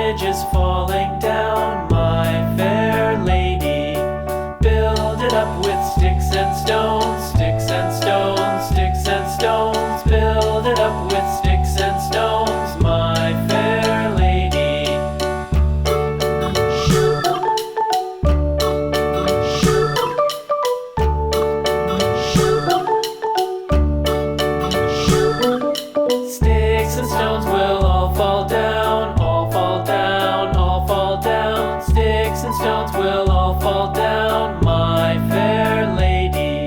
bridge is falling down, my fair lady. Build it up with sticks and stones, sticks and stones, sticks and stones. Build it up with sticks and stones, my fair lady. Sticks and stones will all fall down, all fall down, all fall down. Sticks and stones will all fall down, my fair lady.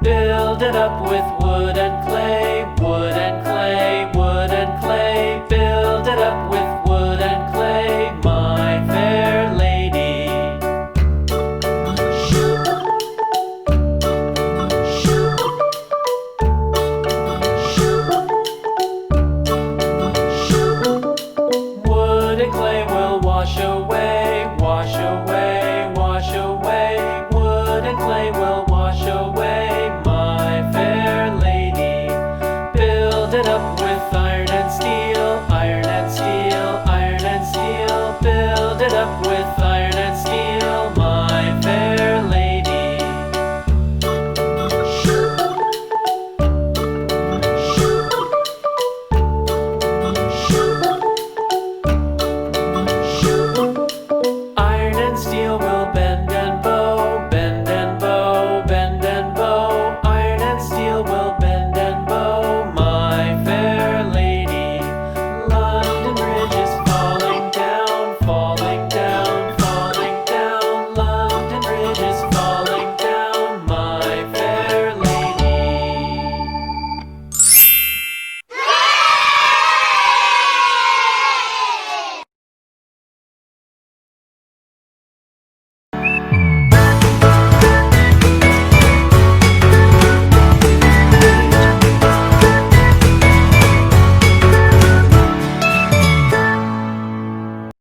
Build it up with wood and clay, wood and clay, wood and clay. Build it up with wood and clay, my fair lady. Wood and clay will wash away.